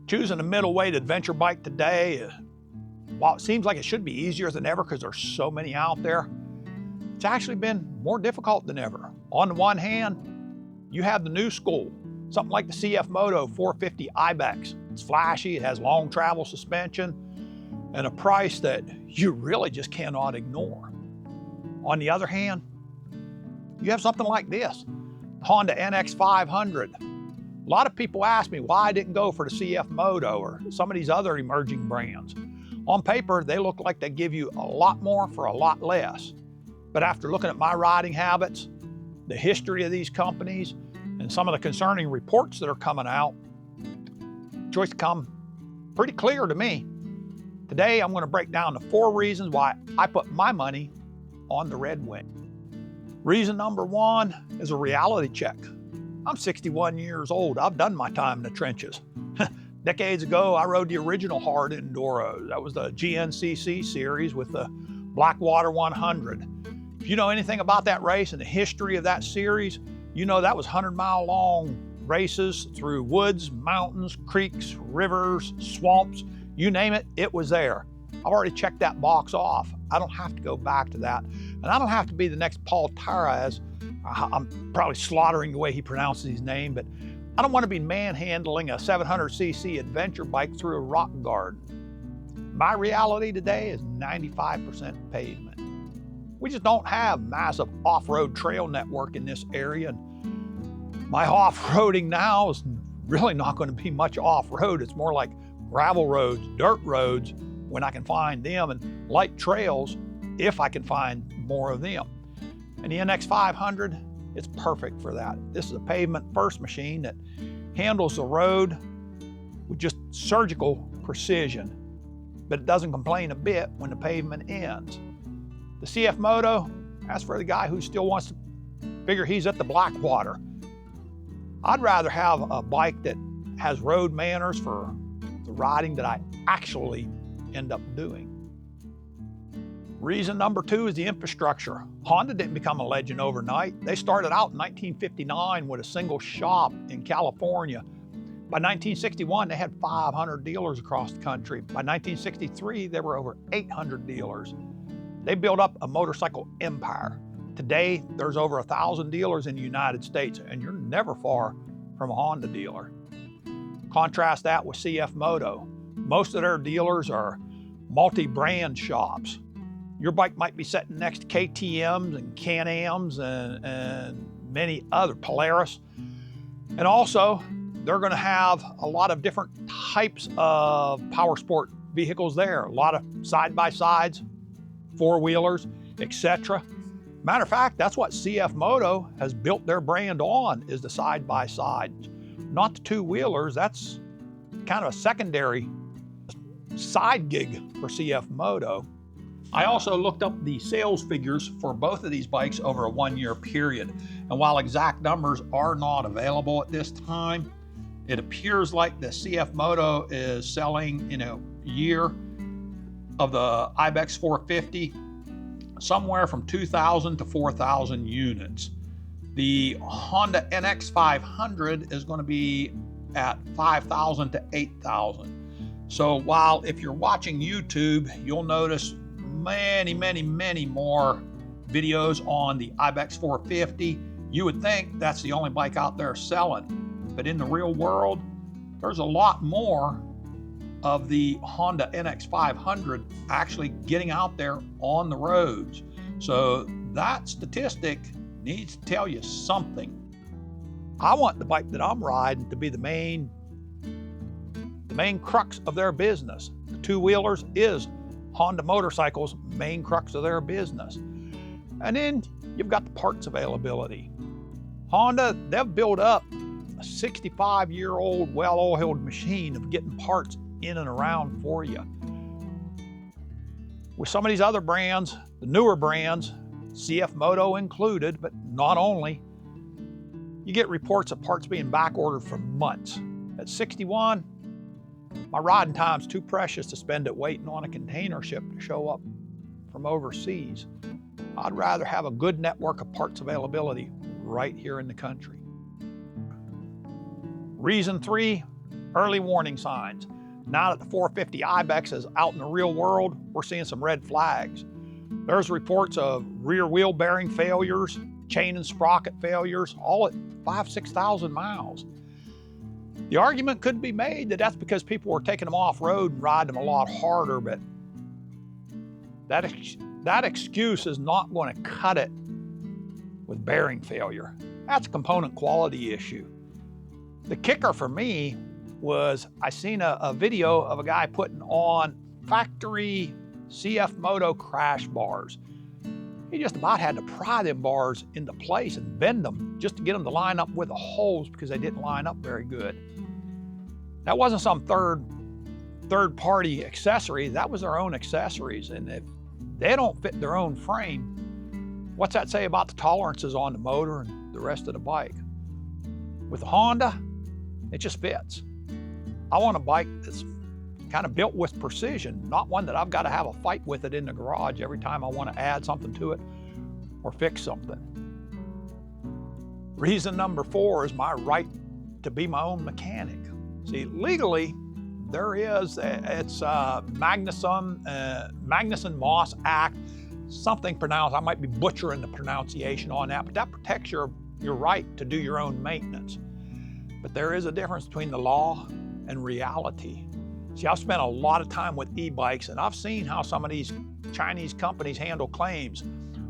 Choosing a middleweight adventure bike today, while it seems like it should be easier than ever because there's so many out there, it's actually been more difficult than ever. On the one hand, you have the new school, something like the CFMOTO 450 Ibex. It's flashy, it has long travel suspension, and a price that you really just cannot ignore. On the other hand, you have something like this, the Honda NX500. A lot of people ask me why I didn't go for the CFMOTO or some of these other emerging brands. On paper, they look like they give you a lot more for a lot less. But after looking at my riding habits, the history of these companies, and some of the concerning reports that are coming out, the choice come pretty clear to me. Today, I'm going to break down the 4 reasons why I put my money on the Red Wing. Reason number 1 is a reality check. I'm 61 years old. I've done my time in the trenches. Decades ago, I rode the original Hard Enduro. That was the GNCC series with the Blackwater 100. If you know anything about that race and the history of that series, you know that was 100-mile-long races through woods, mountains, creeks, rivers, swamps, you name it, it was there. I've already checked that box off. I don't have to go back to that. And I don't have to be the next Paul Taraz. I'm probably slaughtering the way he pronounces his name, but I don't want to be manhandling a 700cc adventure bike through a rock garden. My reality today is 95% pavement. We just don't have massive off-road trail network in this area. My off-roading now is really not going to be much off-road. It's more like gravel roads, dirt roads, when I can find them, and light trails if I can find more of them. And the NX500, it's perfect for that. This is a pavement first machine that handles the road with just surgical precision, but it doesn't complain a bit when the pavement ends. The CFMOTO, that's for the guy who still wants to figure he's at the Blackwater. I'd rather have a bike that has road manners for the riding that I actually end up doing. Reason number 2 is the infrastructure. Honda didn't become a legend overnight. They started out in 1959 with a single shop in California. By 1961, they had 500 dealers across the country. By 1963, there were over 800 dealers. They built up a motorcycle empire. Today, there's over 1,000 dealers in the United States, and you're never far from a Honda dealer. Contrast that with CFMOTO. Most of their dealers are multi-brand shops. Your bike might be sitting next to KTMs and Can-Ams and many other, Polaris. And also, they're going to have a lot of different types of power sport vehicles there. A lot of side-by-sides, four-wheelers, etc. Matter of fact, that's what CFMOTO has built their brand on, is the side-by-side. Not the two-wheelers. That's kind of a secondary side gig for CFMOTO. I also looked up the sales figures for both of these bikes over a 1-year period. And while exact numbers are not available at this time, it appears like the CFMOTO is selling in a year of the Ibex 450 somewhere from 2,000 to 4,000 units. The Honda NX500 is going to be at 5,000 to 8,000. So while if you're watching YouTube, you'll notice many more videos on the Ibex 450, you would think that's the only bike out there selling. But in the real world, there's a lot more of the Honda NX500 actually getting out there on the roads. So that statistic needs to tell you something. I want the bike that I'm riding to be the main crux of their business. The two-wheelers is Honda motorcycles' main crux of their business. And then you've got the parts availability. Honda, they've built up a 65-year-old well-oiled machine of getting parts in and around for you. With some of these other brands, the newer brands, CFMOTO included, but not only, you get reports of parts being back ordered for months. At 61, my riding time's too precious to spend it waiting on a container ship to show up from overseas. I'd rather have a good network of parts availability right here in the country. Reason 3 early warning signs. Now that the 450 Ibex is out in the real world, we're seeing some red flags. There's reports of rear wheel bearing failures, chain and sprocket failures, all at 5,000–6,000 miles. The argument could be made that that's because people were taking them off-road and riding them a lot harder, but that excuse is not going to cut it with bearing failure. That's a component quality issue. The kicker for me was I seen a video of a guy putting on factory CFMOTO crash bars. He just about had to pry them bars into place and bend them just to get them to line up with the holes because they didn't line up very good. That wasn't some third-party accessory. That was their own accessories, and if they don't fit their own frame, what's that say about the tolerances on the motor and the rest of the bike? With the Honda, it just fits. I want a bike that's kind of built with precision, not one that I've got to have a fight with it in the garage every time I want to add something to it or fix something. Reason number 4 is my right to be my own mechanic. See, legally, there is, it's Magnuson-Moss Act, something pronounced, I might be butchering the pronunciation on that, but that protects your right to do your own maintenance. But there is a difference between the law and reality. See, I've spent a lot of time with e-bikes, and I've seen how some of these Chinese companies handle claims.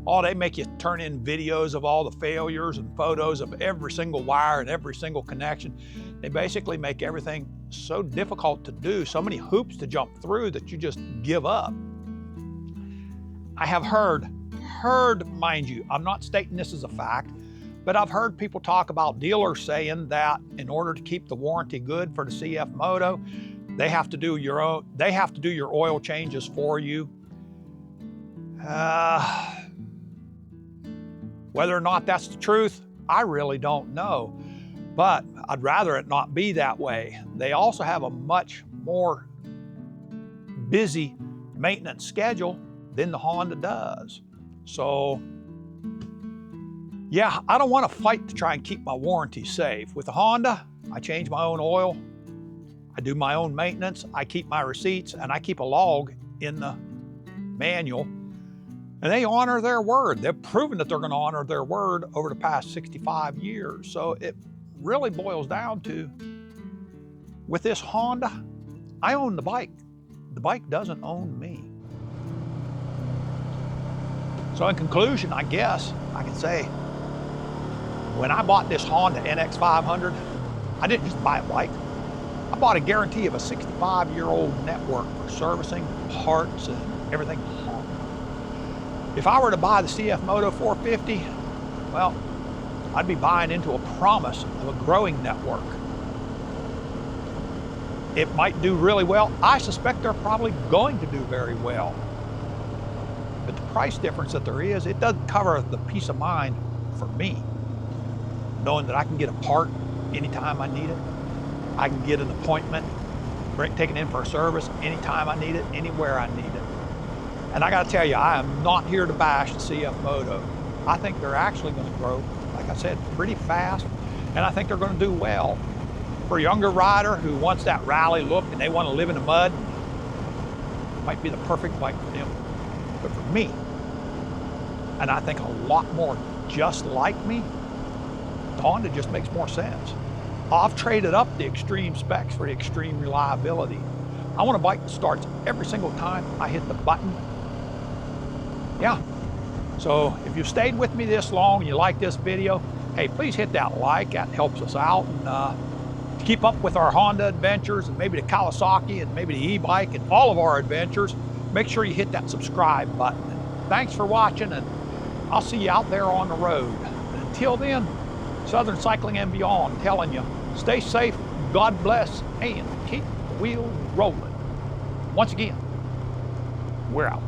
Oh, they make you turn in videos of all the failures and photos of every single wire and every single connection. They basically make everything so difficult to do, so many hoops to jump through that you just give up. I have heard, mind you, I'm not stating this as a fact, but I've heard people talk about dealers saying that in order to keep the warranty good for the CFMOTO, they have to do your oil changes for you. Whether or not that's the truth, I really don't know. But I'd rather it not be that way. They also have a much more busy maintenance schedule than the Honda does. So, yeah, I don't want to fight to try and keep my warranty safe. With the Honda, I change my own oil, I do my own maintenance, I keep my receipts, and I keep a log in the manual. And they honor their word. They've proven that they're going to honor their word over the past 65 years. So it really boils down to, with this Honda, I own the bike. The bike doesn't own me. So in conclusion, I guess I can say, when I bought this Honda NX500, I didn't just buy a bike. I bought a guarantee of a 65-year-old network for servicing, parts, and everything Honda. If I were to buy the CFMOTO 450, well, I'd be buying into a promise of a growing network. It might do really well. I suspect they're probably going to do very well. But the price difference that there is, it doesn't cover the peace of mind for me, knowing that I can get a part anytime I need it. I can get an appointment, take it in for a service anytime I need it, anywhere I need it. And I gotta tell you, I am not here to bash the CFMOTO. I think they're actually gonna grow, like I said, pretty fast, and I think they're gonna do well. For a younger rider who wants that rally look and they wanna live in the mud, it might be the perfect bike for them. But for me, and I think a lot more just like me, the Honda just makes more sense. I've traded up the extreme specs for the extreme reliability. I want a bike that starts every single time I hit the button. Yeah. So if you've stayed with me this long and you like this video, hey, please hit that like. That helps us out. And to keep up with our Honda adventures and maybe the Kawasaki and maybe the e-bike and all of our adventures, make sure you hit that subscribe button. And thanks for watching, and I'll see you out there on the road. And until then, Southern Cycling and Beyond telling you, stay safe, God bless, and keep the wheels rolling. Once again, we're out.